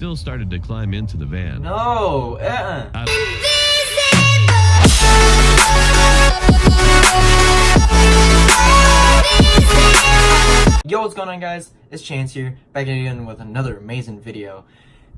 still started to climb into the van. No. Yo, what's going on, guys? It's Chance here, back again with another amazing video.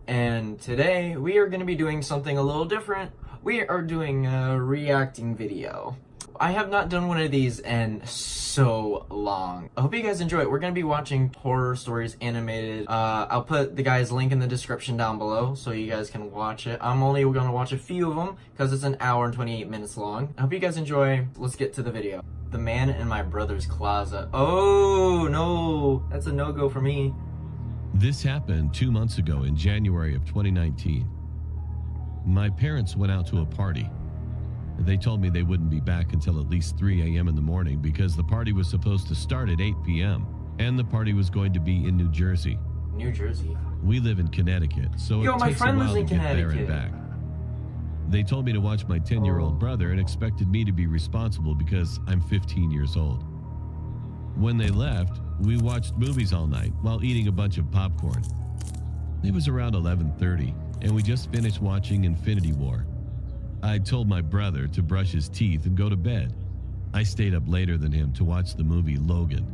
And today we are going to be doing something a little different. We are doing a reacting video. I have not done one of these in so long. I hope you guys enjoy it. We're going to be watching horror stories animated. I'll put the guy's link in the description down below so you guys can watch it. I'm only going to watch a few of them because it's an hour and 28 minutes long. I hope you guys enjoy. Let's get to the video. The man in my brother's closet. Oh, no. That's a no-go for me. This happened 2 months ago in January of 2019. My parents went out to a party. They told me they wouldn't be back until at least 3 a.m. in the morning because the party was supposed to start at 8 p.m. and the party was going to be in New Jersey. New Jersey? We live in Connecticut, so it takes a while to get there and back. They told me to watch my 10-year-old brother and expected me to be responsible because I'm 15 years old. When they left, we watched movies all night while eating a bunch of popcorn. It was around 11:30, and we just finished watching Infinity War. I told my brother to brush his teeth and go to bed. I stayed up later than him to watch the movie Logan.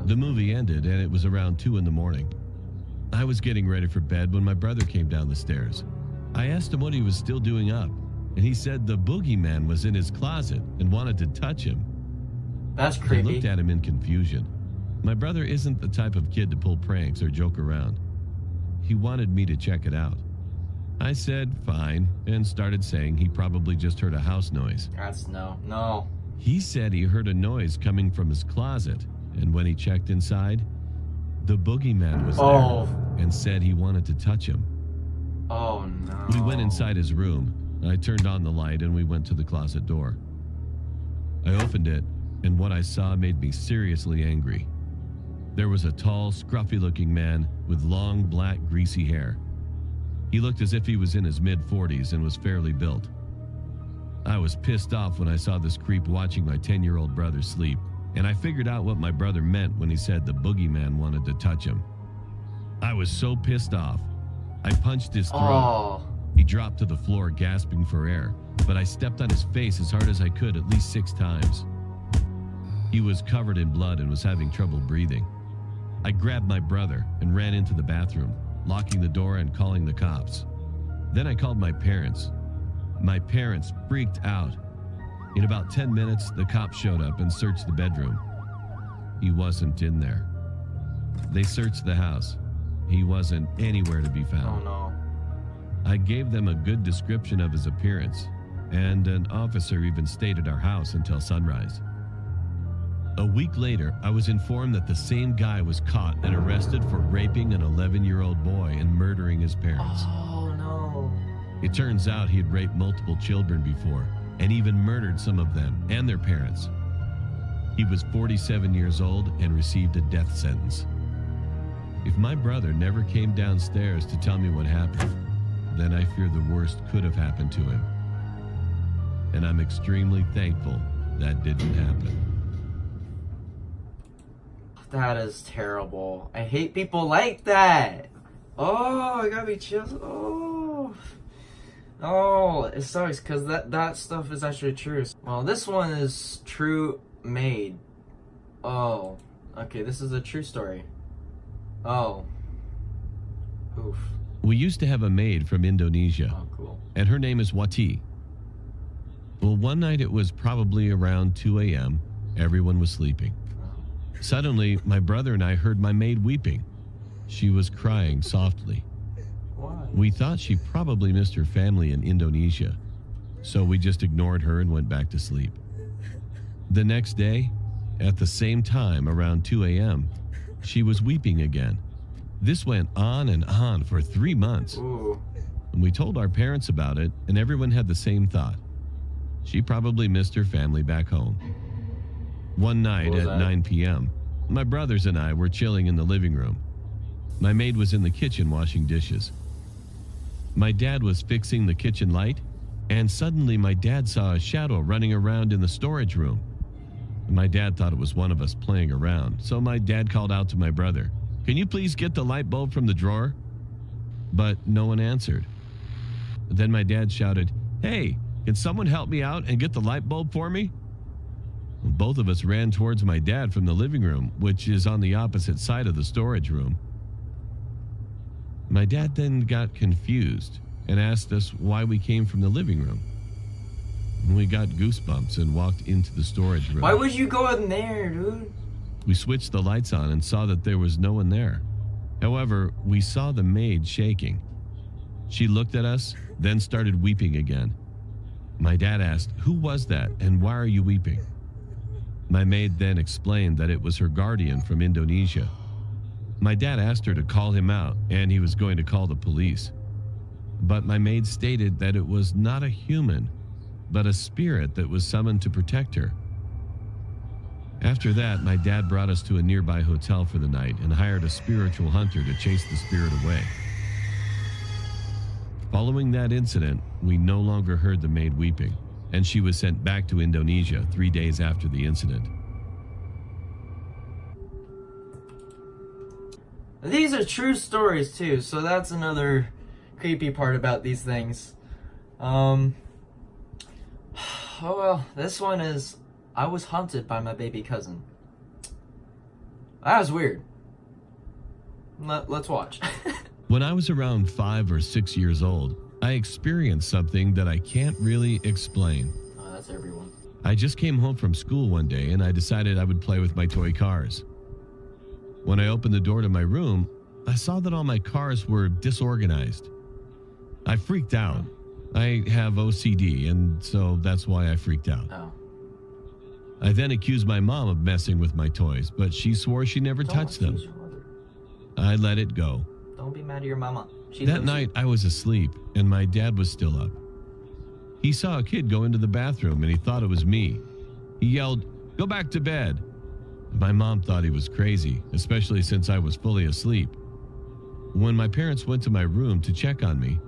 The movie ended and it was around 2 in the morning. I was getting ready for bed when my brother came down the stairs. I asked him what he was still doing up, and he said the boogeyman was in his closet and wanted to touch him. That's creepy. I looked at him in confusion. My brother isn't the type of kid to pull pranks or joke around. He wanted me to check it out. I said fine and started saying he probably just heard a house noise. That's no. He said he heard a noise coming from his closet, and when he checked inside, the boogeyman was there and said he wanted to touch him. Oh no. We went inside his room. I turned on the light and we went to the closet door. I opened it, and what I saw made me seriously angry. There was a tall, scruffy-looking man with long, black, greasy hair. He looked as if he was in his mid-40s and was fairly built. I was pissed off when I saw this creep watching my 10-year-old brother sleep, and I figured out what my brother meant when he said the boogeyman wanted to touch him. I was so pissed off. I punched his throat. He dropped to the floor gasping for air, but I stepped on his face as hard as I could at least 6 times. He was covered in blood and was having trouble breathing. I grabbed my brother and ran into the bathroom, locking the door and calling the cops. Then I called my parents. My parents freaked out. In about 10 minutes, the cops showed up and searched the bedroom. He wasn't in there. They searched the house. He wasn't anywhere to be found. Oh no. I gave them a good description of his appearance, and an officer even stayed at our house until sunrise. A week later, I was informed that the same guy was caught and arrested for raping an 11-year-old boy and murdering his parents. Oh no. It turns out he had raped multiple children before and even murdered some of them and their parents. He was 47 years old and received a death sentence. If my brother never came downstairs to tell me what happened, then I fear the worst could have happened to him. And I'm extremely thankful that didn't happen. That is terrible. I hate people like that. Oh, I gotta be chill. Oh, it sucks because that stuff is actually true. Well, this one is true made. Oh, okay, this is a true story. Oh. Oof. We used to have a maid from Indonesia. Oh, cool. And her name is Wati. Well, one night it was probably around 2 a.m. Everyone was sleeping. Suddenly, my brother and I heard my maid weeping. She was crying softly. Why? We thought she probably missed her family in Indonesia, so we just ignored her and went back to sleep. The next day, at the same time, around 2 a.m., she was weeping again. This went on and on for 3 months. Ooh. And we told our parents about it, and everyone had the same thought. She probably missed her family back home. One night at 9 p.m., my brothers and I were chilling in the living room. My maid was in the kitchen washing dishes. My dad was fixing the kitchen light, and suddenly my dad saw a shadow running around in the storage room. My dad thought it was one of us playing around, so my dad called out to my brother, "Can you please get the light bulb from the drawer?" but no one answered. Then my dad shouted, "Hey, can someone help me out and get the light bulb for me?" Both of us ran towards my dad from the living room, which is on the opposite side of the storage room. My dad then got confused and asked us why we came from the living room. We got goosebumps and walked into the storage room. Why would you go in there, dude? We switched the lights on and saw that there was no one there. However, we saw the maid shaking. She looked at us, then started weeping again. My dad asked, "Who was that and why are you weeping?" My maid then explained that it was her guardian from Indonesia. My dad asked her to call him out and he was going to call the police. But my maid stated that it was not a human, but a spirit that was summoned to protect her. After that, my dad brought us to a nearby hotel for the night and hired a spiritual hunter to chase the spirit away. Following that incident, we no longer heard the maid weeping, and she was sent back to Indonesia 3 days after the incident. These are true stories too, so that's another creepy part about these things. Oh well, this one is, I was haunted by my baby cousin. That was weird. Let's watch. When I was around 5 or 6 years old, I experienced something that I can't really explain. Oh, that's everyone. I just came home from school one day and I decided I would play with my toy cars. When I opened the door to my room, I saw that all my cars were disorganized. I freaked out. I have OCD, and so that's why I freaked out. Oh. I then accused my mom of messing with my toys, but she swore she never touched them. Your mother. I let it go. Don't be mad at your mama. That night, I was asleep, and my dad was still up. He saw a kid go into the bathroom, and he thought it was me. He yelled, "Go back to bed." My mom thought he was crazy, especially since I was fully asleep. When my parents went to my room to check on me,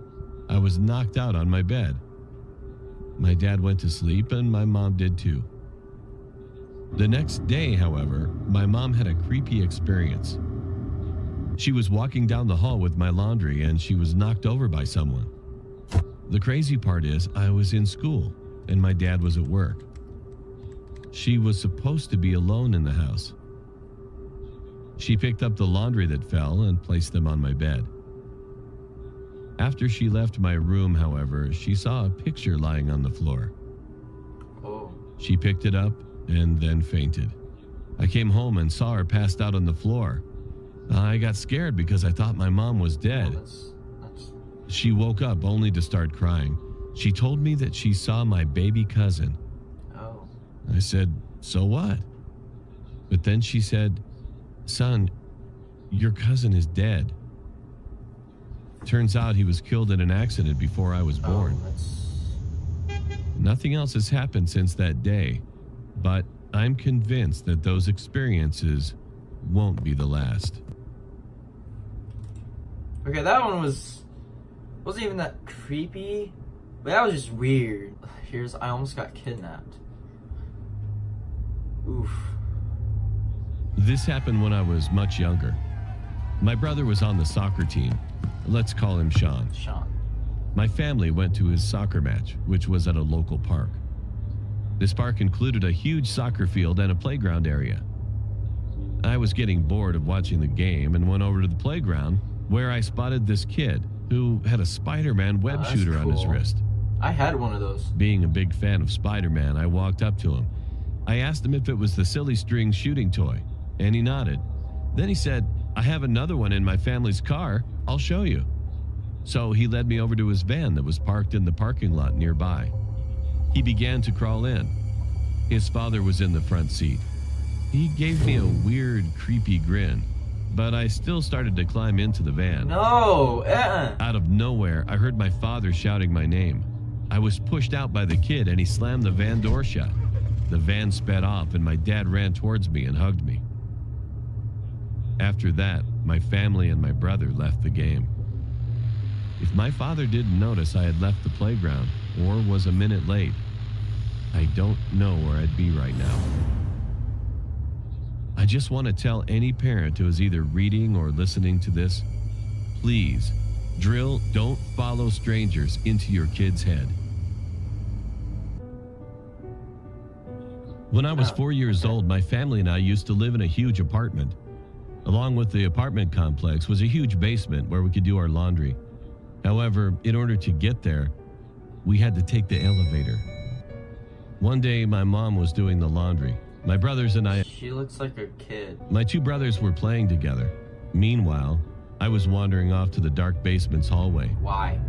I was knocked out on my bed. My dad went to sleep, and my mom did too. The next day, however, my mom had a creepy experience. She was walking down the hall with my laundry and she was knocked over by someone. The crazy part is I was in school and my dad was at work. She was supposed to be alone in the house. She picked up the laundry that fell and placed them on my bed. After she left my room, however, she saw a picture lying on the floor. Oh. She picked it up and then fainted. I came home and saw her passed out on the floor. I got scared because I thought my mom was dead. She woke up only to start crying. She told me that she saw my baby cousin. Oh. I said, "So what?" But then she said, "Son, your cousin is dead." Turns out he was killed in an accident before I was born. Nothing else has happened since that day, but I'm convinced that those experiences won't be the last. Okay, that one wasn't even that creepy, but that was just weird. I almost got kidnapped. Oof. This happened when I was much younger. My brother was on the soccer team. Let's call him Sean. Sean. My family went to his soccer match, which was at a local park. This park included a huge soccer field and a playground area. I was getting bored of watching the game and went over to the playground where I spotted this kid who had a Spider-Man web shooter on his wrist. I had one of those. Being a big fan of Spider-Man, I walked up to him. I asked him if it was the silly string shooting toy, and he nodded. Then he said, "I have another one in my family's car. I'll show you." So he led me over to his van that was parked in the parking lot nearby. He began to crawl in. His father was in the front seat. He gave me a weird, creepy grin, but I still started to climb into the van. No! Out of nowhere, I heard my father shouting my name. I was pushed out by the kid and he slammed the van door shut. The van sped off and my dad ran towards me and hugged me. After that, my family and my brother left the game. If my father didn't notice I had left the playground or was a minute late, I don't know where I'd be right now. I just want to tell any parent who is either reading or listening to this, please Drill, don't follow strangers into your kid's head. When I was 4 years old, my family and I used to live in a huge apartment. Along with the apartment complex was a huge basement where we could do our laundry. However, in order to get there, we had to take the elevator. One day, my mom was doing the laundry. My brothers and I... She looks like a kid. My two brothers were playing together. Meanwhile, I was wandering off to the dark basement's hallway. Why?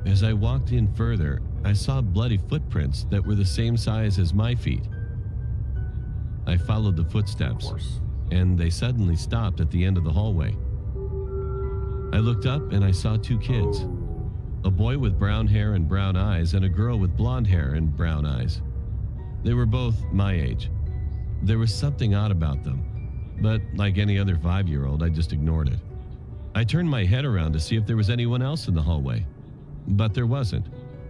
As I walked in further, I saw bloody footprints that were the same size as my feet. I followed the footsteps, Of course. and they suddenly stopped at the end of the hallway. I looked up and I saw two kids. A boy with brown hair and brown eyes, and a girl with blonde hair and brown eyes. They were both my age. There was something odd about them, but like any other 5-year-old, I just ignored it. I turned my head around to see if there was anyone else in the hallway, but there wasn't.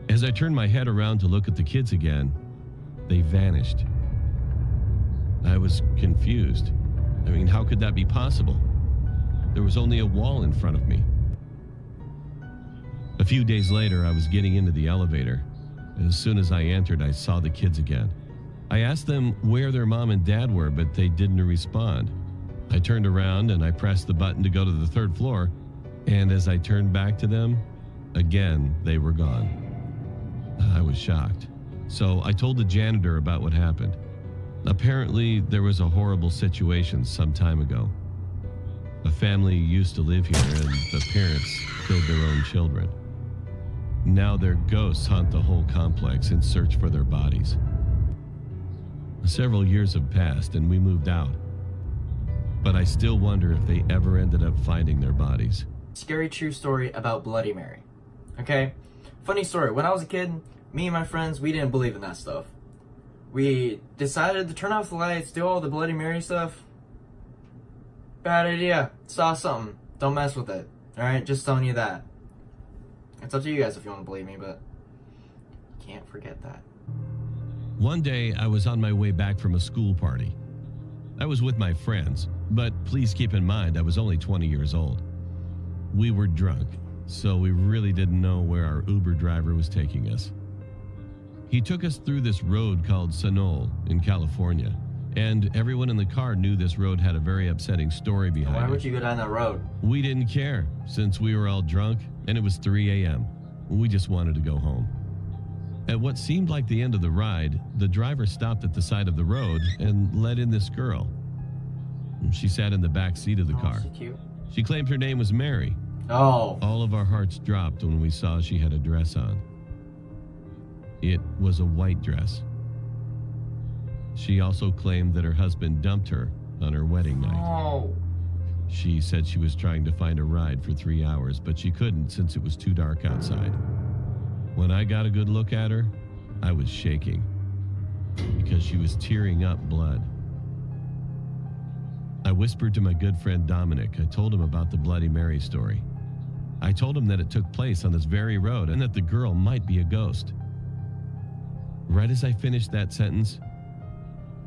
As I turned my head around to look at the kids again, they vanished. I was confused. I mean, how could that be possible? There was only a wall in front of me. A few days later, I was getting into the elevator. As soon as I entered, I saw the kids again. I asked them where their mom and dad were, but they didn't respond. I turned around and I pressed the button to go to the 3rd floor, and as I turned back to them, again, they were gone. I was shocked. So I told the janitor about what happened. Apparently, there was a horrible situation some time ago. A family used to live here, and the parents killed their own children. Now their ghosts haunt the whole complex in search for their bodies. Several years have passed and we moved out, but I still wonder if they ever ended up finding their bodies. Scary true story about Bloody Mary. Okay? Funny story. When I was a kid, me and my friends, we didn't believe in that stuff. We decided to turn off the lights, do all the Bloody Mary stuff. Bad idea. Saw something. Don't mess with it. Alright? Just telling you that. It's up to you guys if you want to believe me, but can't forget that. One day, I was on my way back from a school party. I was with my friends, but please keep in mind I was only 20 years old. We were drunk, so we really didn't know where our Uber driver was taking us. He took us through this road called Sonol in California, and everyone in the car knew this road had a very upsetting story behind it. Why would you go down that road? We didn't care, since we were all drunk and it was 3 a.m. We just wanted to go home. At what seemed like the end of the ride, the driver stopped at the side of the road and let in this girl. She sat in the back seat of the car. So cute. She claimed her name was Mary. Oh. All of our hearts dropped when we saw she had a dress on. It was a white dress. She also claimed that her husband dumped her on her wedding night. Oh. She said she was trying to find a ride for 3 hours, but she couldn't since it was too dark outside. When I got a good look at her, I was shaking because she was tearing up blood. I whispered to my good friend Dominic. I told him about the Bloody Mary story. I told him that it took place on this very road and that the girl might be a ghost. Right as I finished that sentence,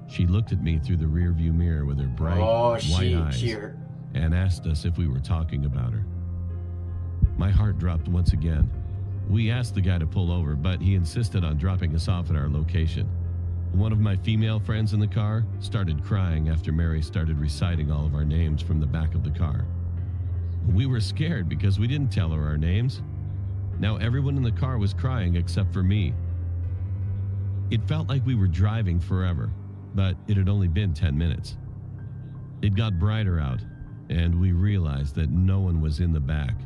she looked at me through the rearview mirror with her bright white eyes and asked us if we were talking about her. My heart dropped once again. We asked the guy to pull over, but he insisted on dropping us off at our location. One of my female friends in the car started crying after Mary started reciting all of our names from the back of the car. We were scared because we didn't tell her our names. Now everyone in the car was crying except for me. It felt like we were driving forever, but it had only been 10 minutes. It got brighter out, and we realized that no one was in the back.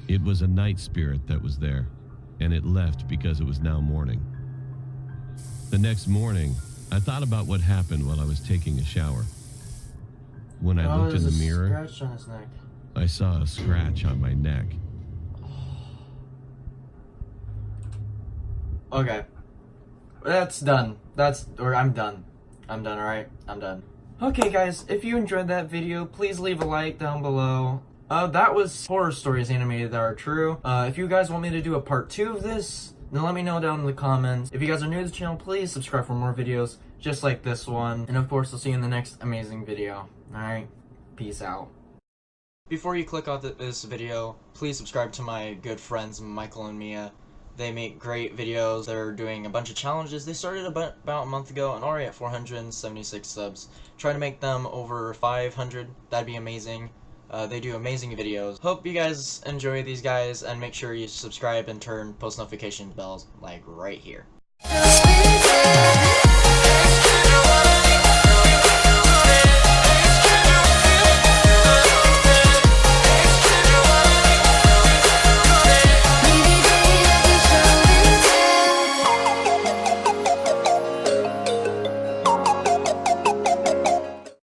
It was a night spirit that was there, and it left because it was now morning. The next morning, I thought about what happened while I was taking a shower. When I looked in the mirror, Scratch on his neck. I saw a scratch on my neck. Okay. That's done. I'm done. I'm done, alright? I'm done. Okay, guys, if you enjoyed that video, please leave a like down below. That was horror stories animated that are true. If you guys want me to do a part 2 of this, then let me know down in the comments. If you guys are new to the channel, please subscribe for more videos just like this one. And of course, I'll see you in the next amazing video. Alright? Peace out. Before you click off this video, please subscribe to my good friends Michael and Mia. They make great videos. They're doing a bunch of challenges. They started about a month ago and already at 476 subs. Try to make them over 500. That'd be amazing. They do amazing videos. Hope you guys enjoy these guys, and make sure you subscribe and turn post notification bells like right here.